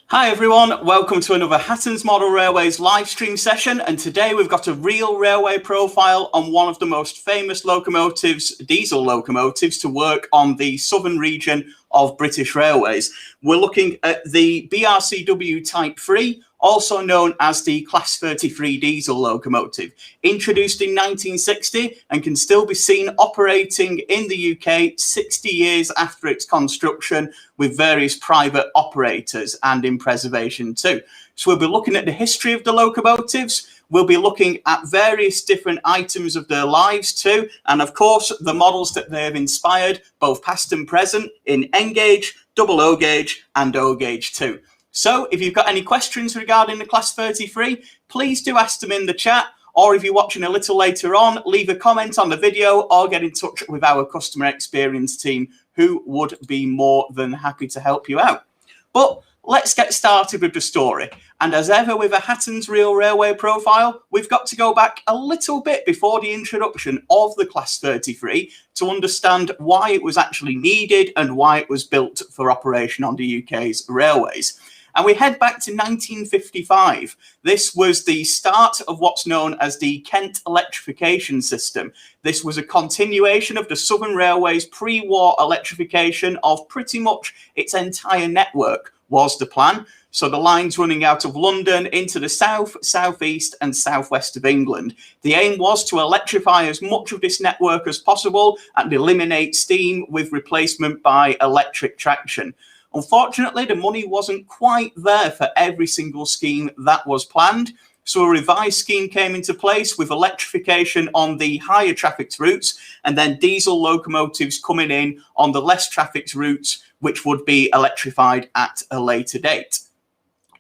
Hi everyone, welcome to another Hatton's Model Railways live stream session, and today we've got a real railway profile on one of the most famous locomotives, diesel locomotives, to work on the southern region of British Railways. We're looking at the BRCW Type 3, also known as the Class 33 diesel locomotive, introduced in 1960 and can still be seen operating in the UK 60 years after its construction with various private operators and in preservation too. So we'll be looking at the history of the locomotives. We'll be looking at various different items of their lives too, and of course the models that they have inspired, both past and present, in N gauge, double O gauge and O gauge too. So if you've got any questions regarding the Class 33, please do ask them in the chat, or if you're watching a little later on, leave a comment on the video or get in touch with our customer experience team, who would be more than happy to help you out. But let's get started with the story. And as ever with a Hatton's Real Railway profile, we've got to go back a little bit before the introduction of the Class 33 to understand why it was actually needed and why it was built for operation on the UK's railways. And we head back to 1955. This was the start of what's known as the Kent electrification system. This was a continuation of the Southern Railway's pre-war electrification of pretty much its entire network, was the plan. So the lines running out of London into the south, southeast and southwest of England. The aim was to electrify as much of this network as possible and eliminate steam with replacement by electric traction. Unfortunately, the money wasn't quite there for every single scheme that was planned. So a revised scheme came into place with electrification on the higher trafficked routes and then diesel locomotives coming in on the less trafficked routes, which would be electrified at a later date.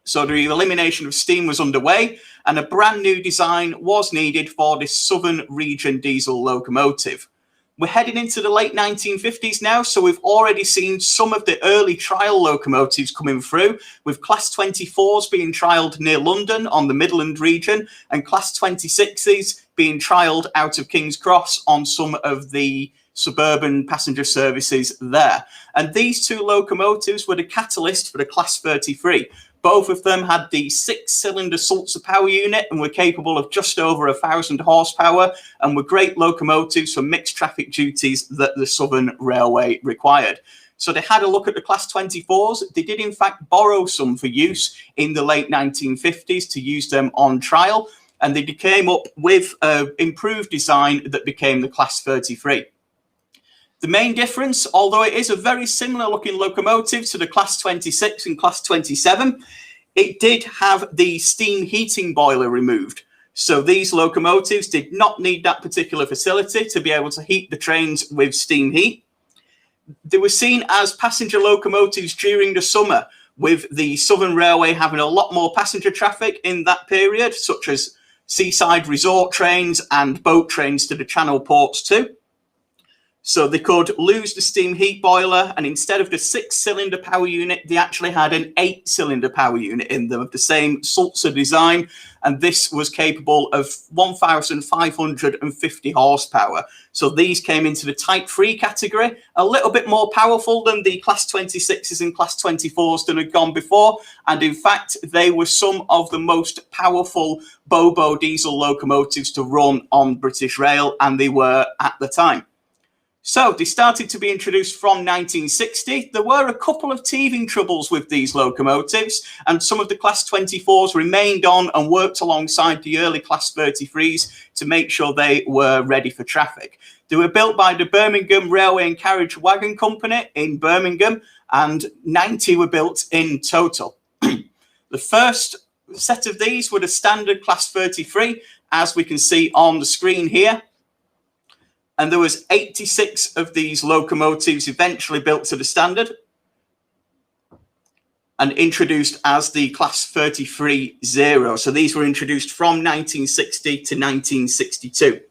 So the elimination of steam was underway and a brand new design was needed for this southern region diesel locomotive. We're heading into the late 1950s now, so we've already seen some of the early trial locomotives coming through, with Class 24s being trialled near London on the Midland region, and Class 26s being trialled out of King's Cross on some of the suburban passenger services there. And these two locomotives were the catalyst for the Class 33. Both of them had the 6-cylinder Sulzer power unit and were capable of just over 1,000 horsepower and were great locomotives for mixed traffic duties that the Southern Railway required. So they had a look at the Class 24s. They did in fact borrow some for use in the late 1950s to use them on trial, and they came up with an improved design that became the Class 33. The main difference, although it is a very similar looking locomotive to the Class 26 and Class 27, it did have the steam heating boiler removed. So these locomotives did not need that particular facility to be able to heat the trains with steam heat. They were seen as passenger locomotives during the summer, with the Southern Railway having a lot more passenger traffic in that period, such as seaside resort trains and boat trains to the Channel ports too. So they could lose the steam heat boiler, and instead of the 6-cylinder power unit, they actually had an 8-cylinder power unit in them of the same Sulzer design, and this was capable of 1,550 horsepower. So these came into the Type 3 category, a little bit more powerful than the Class 26s and Class 24s that had gone before, and in fact they were some of the most powerful Bobo diesel locomotives to run on British Rail, and they were at the time. So they started to be introduced from 1960. There were a couple of teething troubles with these locomotives, and some of the Class 24s remained on and worked alongside the early Class 33s to make sure they were ready for traffic. They were built by the Birmingham Railway and Carriage Wagon Company in Birmingham, and 90 were built in total. The first set of these were the standard Class 33, as we can see on the screen here. And there was 86 of these locomotives eventually built to the standard and introduced as the Class 33-0. So these were introduced from 1960 to 1962.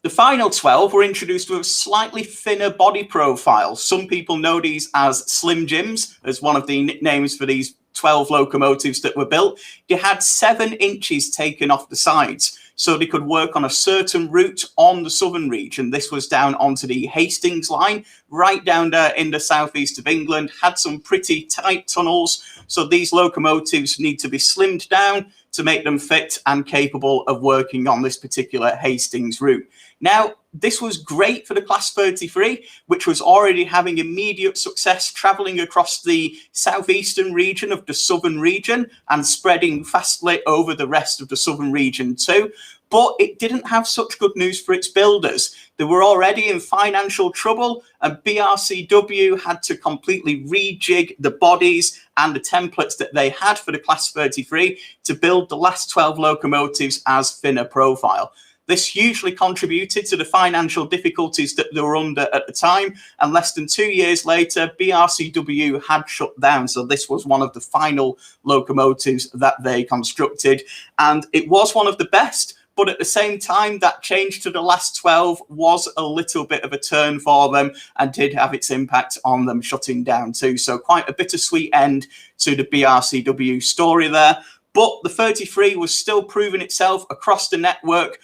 The final 12 were introduced with a slightly thinner body profile. Some people know these as Slim Jims, as one of the nicknames for these 12 locomotives that were built, they had 7 inches taken off the sides. So they could work on a certain route on the southern region. This was down onto the Hastings line, right down there in the southeast of England, had some pretty tight tunnels. So these locomotives need to be slimmed down to make them fit and capable of working on this particular Hastings route. Now, this was great for the Class 33, which was already having immediate success travelling across the southeastern region of the southern region and spreading fastly over the rest of the southern region too. But it didn't have such good news for its builders. They were already in financial trouble, and BRCW had to completely rejig the bodies and the templates that they had for the Class 33 to build the last 12 locomotives as thinner profile. This hugely contributed to the financial difficulties that they were under at the time, and less than 2 years later, BRCW had shut down. So this was one of the final locomotives that they constructed, and it was one of the best. But at the same time, that change to the last 12 was a little bit of a turn for them and did have its impact on them shutting down too. So quite a bittersweet end to the BRCW story there. But the 33 was still proving itself across the network,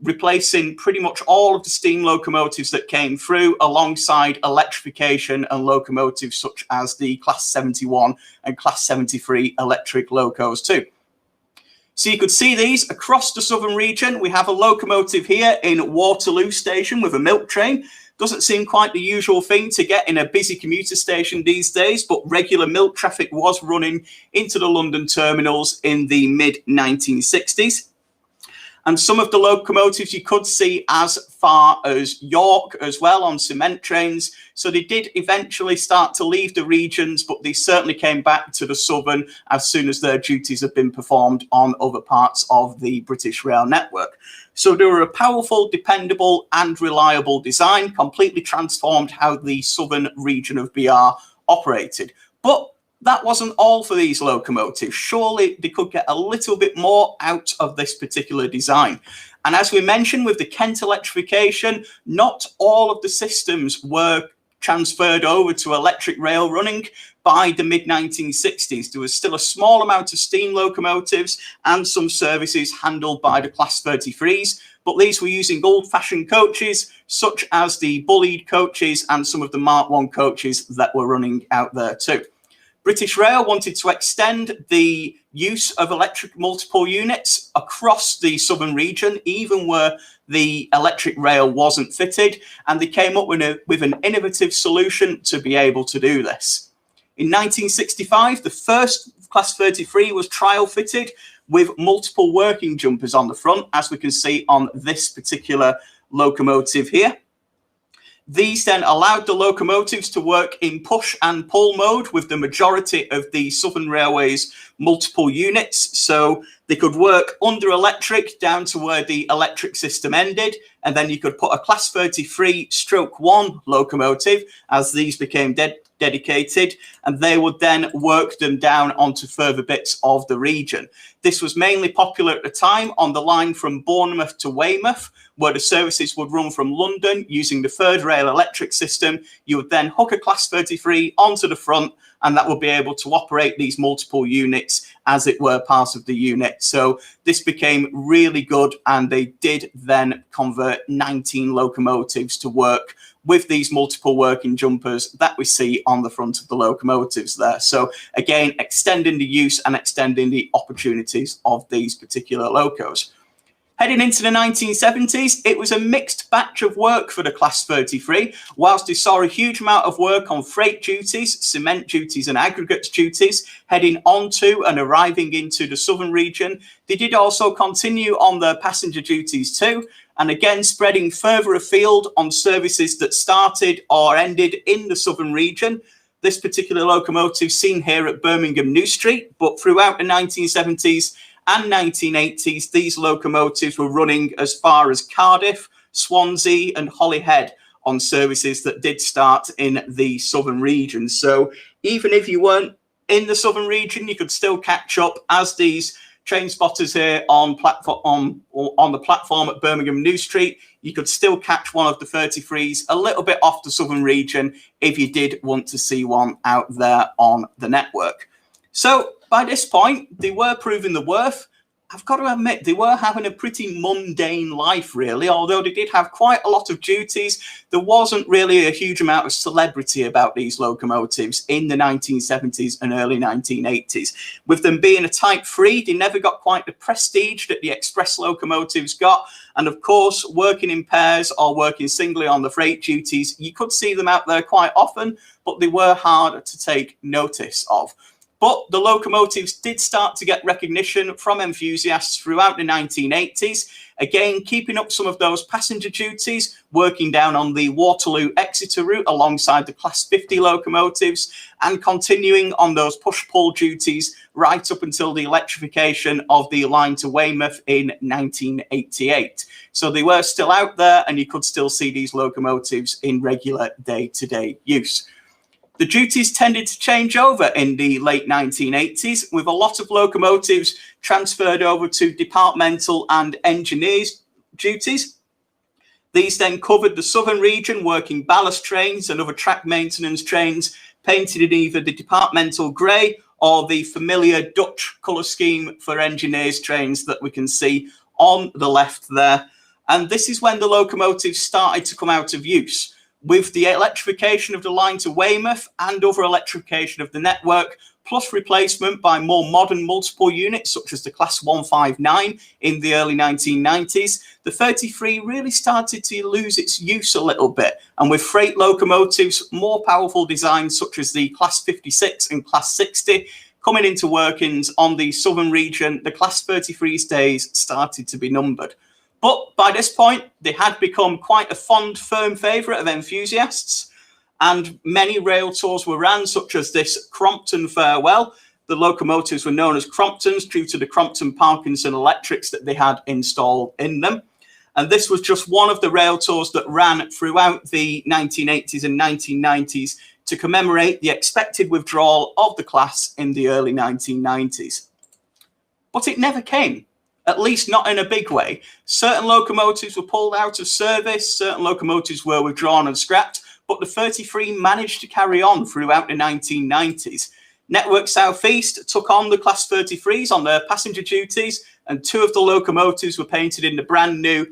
replacing pretty much all of the steam locomotives that came through, alongside electrification and locomotives such as the Class 71 and Class 73 electric locos too. So you could see these across the southern region. We have a locomotive here in Waterloo Station with a milk train. Doesn't seem quite the usual thing to get in a busy commuter station these days, but regular milk traffic was running into the London terminals in the mid-1960s. And some of the locomotives you could see as far as York as well on cement trains. So they did eventually start to leave the regions, but they certainly came back to the southern as soon as their duties had been performed on other parts of the British rail network. So they were a powerful, dependable and reliable design, completely transformed how the southern region of BR operated. But that wasn't all for these locomotives. Surely they could get a little bit more out of this particular design. And as we mentioned with the Kent electrification, not all of the systems were transferred over to electric rail running by the mid-1960s. There was still a small amount of steam locomotives and some services handled by the Class 33s, but these were using old-fashioned coaches, such as the Bullied coaches and some of the Mark 1 coaches that were running out there too. British Rail wanted to extend the use of electric multiple units across the southern region, even where the electric rail wasn't fitted, and they came up with an innovative solution to be able to do this. In 1965, the first Class 33 was trial fitted with multiple working jumpers on the front, as we can see on this particular locomotive here. These then allowed the locomotives to work in push and pull mode with the majority of the Southern Railway's multiple units. So they could work under electric down to where the electric system ended. And then you could put a Class 33/1 locomotive, as these became dedicated, and they would then work them down onto further bits of the region. This was mainly popular at the time on the line from Bournemouth to Weymouth, where the services would run from London using the third rail electric system. You would then hook a Class 33 onto the front, and that would be able to operate these multiple units as it were part of the unit. So this became really good, and they did then convert 19 locomotives to work with these multiple working jumpers that we see on the front of the locomotives there. So again, extending the use and extending the opportunities of these particular locos. Heading into the 1970s, it was a mixed batch of work for the Class 33. Whilst they saw a huge amount of work on freight duties, cement duties and aggregates duties, heading onto and arriving into the southern region, they did also continue on their passenger duties too, and again spreading further afield on services that started or ended in the southern region. This particular locomotive seen here at Birmingham New Street, but throughout the 1970s and 1980s, these locomotives were running as far as Cardiff, Swansea and Holyhead on services that did start in the southern region. So even if you weren't in the southern region, you could still catch up, as these train spotters here on the platform at Birmingham New Street. You could still catch one of the 33s a little bit off the southern region if you did want to see one out there on the network. So by this point, they were proving the worth. I've got to admit, they were having a pretty mundane life, really. Although they did have quite a lot of duties, there wasn't really a huge amount of celebrity about these locomotives in the 1970s and early 1980s. With them being a Type 3, they never got quite the prestige that the express locomotives got. And of course, working in pairs or working singly on the freight duties, you could see them out there quite often, but they were hard to take notice of. But the locomotives did start to get recognition from enthusiasts throughout the 1980s, again keeping up some of those passenger duties, working down on the Waterloo-Exeter route alongside the Class 50 locomotives, and continuing on those push-pull duties right up until the electrification of the line to Weymouth in 1988. So they were still out there, and you could still see these locomotives in regular day-to-day use. The duties tended to change over in the late 1980s, with a lot of locomotives transferred over to departmental and engineers duties. These then covered the southern region, working ballast trains and other track maintenance trains, painted in either the departmental grey or the familiar Dutch colour scheme for engineers trains that we can see on the left there. And this is when the locomotives started to come out of use. With the electrification of the line to Weymouth and other electrification of the network, plus replacement by more modern multiple units such as the Class 159 in the early 1990s, the 33 really started to lose its use a little bit. And with freight locomotives, more powerful designs such as the Class 56 and Class 60 coming into workings on the southern region, the Class 33's days started to be numbered. But by this point, they had become quite a fond, firm favourite of enthusiasts, and many rail tours were ran, such as this Crompton Farewell. The locomotives were known as Cromptons due to the Crompton Parkinson electrics that they had installed in them. And this was just one of the rail tours that ran throughout the 1980s and 1990s to commemorate the expected withdrawal of the class in the early 1990s. But it never came. At least not in a big way. Certain locomotives were pulled out of service, certain locomotives were withdrawn and scrapped, but the 33 managed to carry on throughout the 1990s. Network South East took on the Class 33s on their passenger duties, and two of the locomotives were painted in the brand new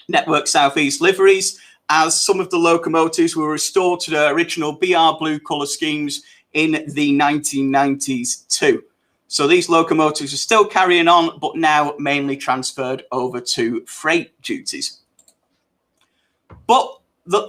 Network South East liveries, as some of the locomotives were restored to their original BR blue colour schemes in the 1990s too. So these locomotives are still carrying on, but now mainly transferred over to freight duties. But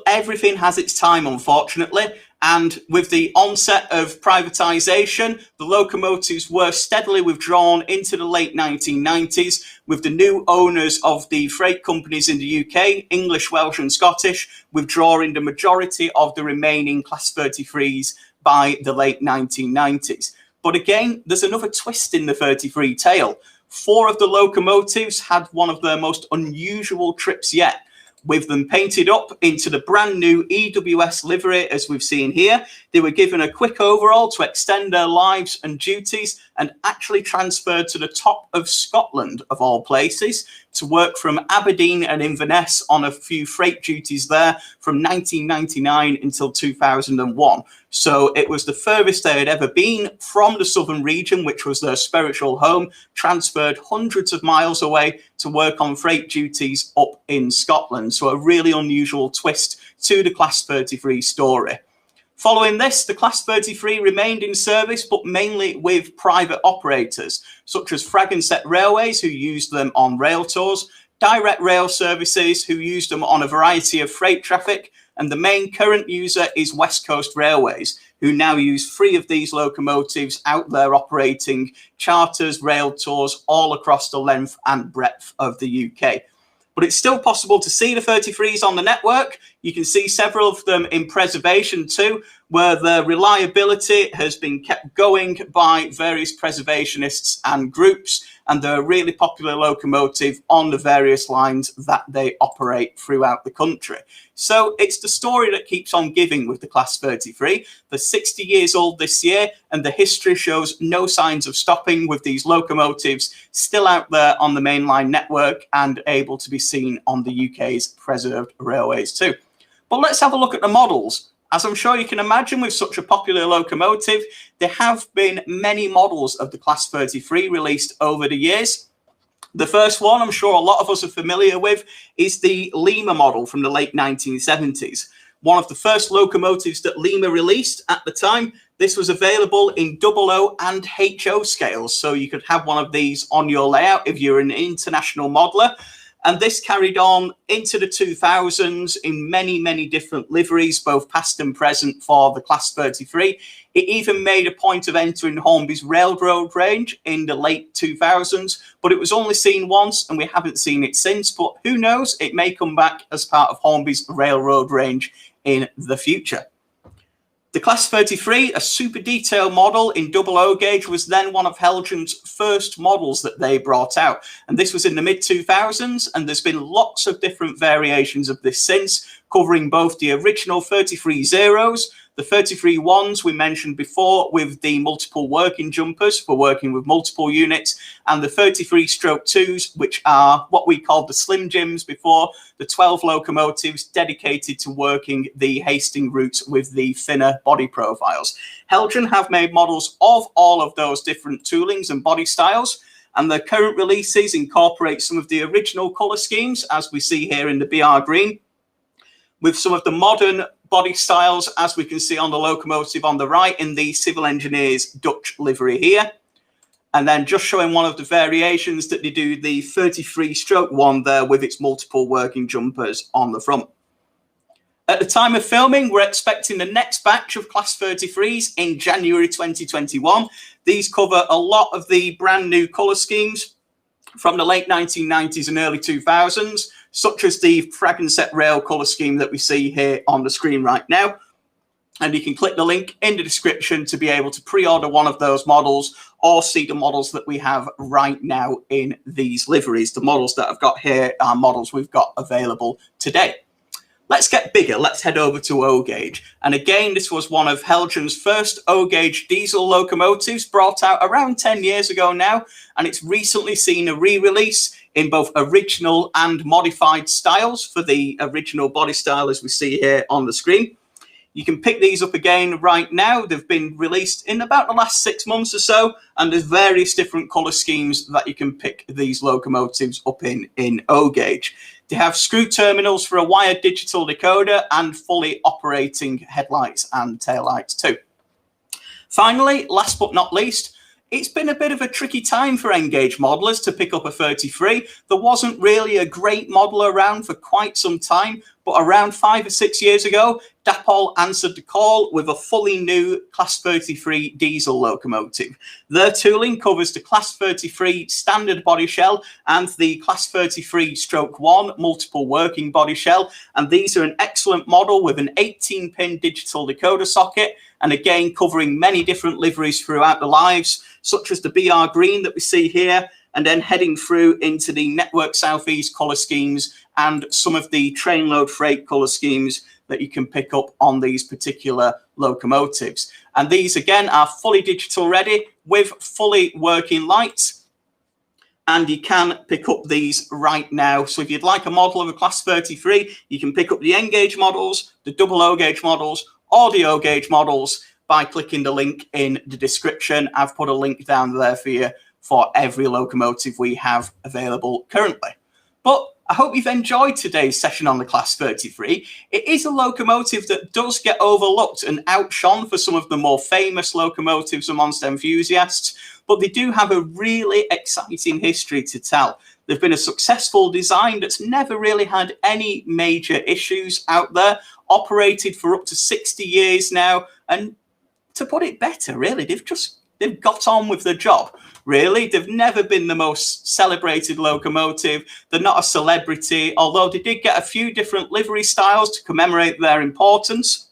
everything has its time, unfortunately. And with the onset of privatisation, the locomotives were steadily withdrawn into the late 1990s, with the new owners of the freight companies in the UK, English, Welsh and Scottish, withdrawing the majority of the remaining Class 33s by the late 1990s. But again, there's another twist in the 33 tale. Four of the locomotives had one of their most unusual trips yet, with them painted up into the brand new EWS livery, as we've seen here. They were given a quick overhaul to extend their lives and duties, and actually transferred to the top of Scotland, of all places, to work from Aberdeen and Inverness on a few freight duties there from 1999 until 2001. So it was the furthest they had ever been from the southern region, which was their spiritual home, transferred hundreds of miles away to work on freight duties up in Scotland. So a really unusual twist to the Class 33 story. Following this, the Class 33 remained in service, but mainly with private operators, such as Fragonset Railways, who used them on rail tours, Direct Rail Services, who used them on a variety of freight traffic, and the main current user is West Coast Railways, who now use 3 of these locomotives out there operating charters, rail tours all across the length and breadth of the UK. But it's still possible to see the 33s on the network. You can see several of them in preservation too, where the reliability has been kept going by various preservationists and groups, and they're a really popular locomotive on the various lines that they operate throughout the country. So it's the story that keeps on giving with the Class 33. They're 60 years old this year, and the history shows no signs of stopping, with these locomotives still out there on the mainline network and able to be seen on the UK's preserved railways too. But let's have a look at the models. As I'm sure you can imagine, with such a popular locomotive, there have been many models of the Class 33 released over the years. The first one, I'm sure a lot of us are familiar with, is the Lima model from the late 1970s. One of the first locomotives that Lima released at the time. This was available in OO and HO scales, so you could have one of these on your layout if you're an international modeler. And this carried on into the 2000s in many, many different liveries, both past and present, for the Class 33. It even made a point of entering Hornby's railroad range in the late 2000s, but it was only seen once and we haven't seen it since. But who knows, it may come back as part of Hornby's railroad range in the future. The Class 33, a super detailed model in OO gauge, was then one of Helgen's first models that they brought out. And this was in the mid-2000s, and there's been lots of different variations of this since, covering both the original 33 zeros, the 33 ones we mentioned before with the multiple working jumpers for working with multiple units, and the 33 stroke 2s, which are what we called the Slim Jims before, the 12 locomotives dedicated to working the Hastings routes with the thinner body profiles. Helgen have made models of all of those different toolings and body styles, and the current releases incorporate some of the original colour schemes, as we see here in the BR green, with some of the modern body styles, as we can see on the locomotive on the right in the Civil Engineers Dutch livery here. And then just showing one of the variations that they do, the 33 stroke 1 there with its multiple working jumpers on the front. At the time of filming, we're expecting the next batch of Class 33s in January 2021. These cover a lot of the brand new colour schemes from the late 1990s and early 2000s, such as the Fragonset rail colour scheme that we see here on the screen right now. And you can click the link in the description to be able to pre-order one of those models or see the models that we have right now in these liveries. The models that I've got here are models we've got available today. Let's get bigger. Let's head over to O gauge. And again, this was one of Helgen's first O gauge diesel locomotives, brought out around 10 years ago now. And it's recently seen a re-release in both original and modified styles for the original body style, as we see here on the screen. You can pick these up again right now. They've been released in about the last 6 months or so, and there's various different colour schemes that you can pick these locomotives up in O gauge. They have screw terminals for a wired digital decoder and fully operating headlights and taillights too. Finally, last but not least, it's been a bit of a tricky time for N-gauge modelers to pick up a 33. There wasn't really a great model around for quite some time, but around 5 or 6 years ago, Dapol answered the call with a fully new Class 33 diesel locomotive. Their tooling covers the Class 33 standard body shell and the Class 33 stroke 1 multiple working body shell, and these are an excellent model with an 18-pin digital decoder socket, and again covering many different liveries throughout the lives, such as the BR green that we see here, and then heading through into the Network Southeast colour schemes and some of the train load freight colour schemes that you can pick up on these particular locomotives. And these again are fully digital ready with fully working lights, and you can pick up these right now. So if you'd like a model of a Class 33, you can pick up the N-gauge models, the OO gauge models, or the O gauge models by clicking the link in the description. I've put a link down there for you for every locomotive we have available currently. But I hope you've enjoyed today's session on the Class 33. It is a locomotive that does get overlooked and outshone for some of the more famous locomotives amongst enthusiasts, but they do have a really exciting history to tell. They've been a successful design that's never really had any major issues out there, operated for up to 60 years now, and to put it better, really, they've got on with the job. Really, they've never been the most celebrated locomotive. They're not a celebrity, although they did get a few different livery styles to commemorate their importance.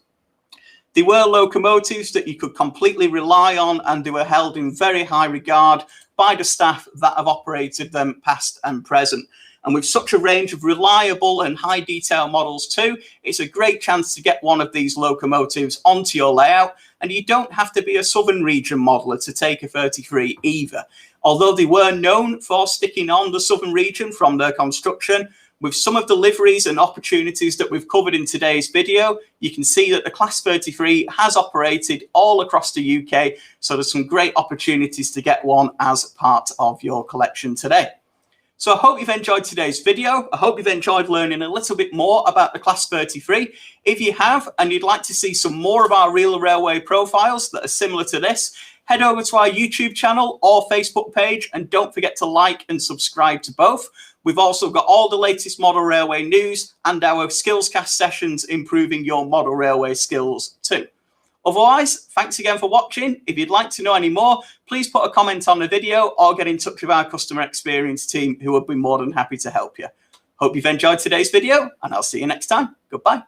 They were locomotives that you could completely rely on, and they were held in very high regard by the staff that have operated them past and present. And with such a range of reliable and high detail models too, it's a great chance to get one of these locomotives onto your layout. And you don't have to be a Southern region modeler to take a 33 either. Although they were known for sticking on the Southern region from their construction, With some of the liveries and opportunities that we've covered in today's video, you can see that the Class 33 has operated all across the UK, so there's some great opportunities to get one as part of your collection today. So I hope you've enjoyed today's video. I hope you've enjoyed learning a little bit more about the Class 33. If you have, and you'd like to see some more of our real railway profiles that are similar to this, head over to our YouTube channel or Facebook page, and don't forget to like and subscribe to both. We've also got all the latest model railway news and our Skillscast sessions improving your model railway skills too. Otherwise, thanks again for watching. If you'd like to know any more, please put a comment on the video or get in touch with our customer experience team, who would be more than happy to help you. Hope you've enjoyed today's video, and I'll see you next time. Goodbye.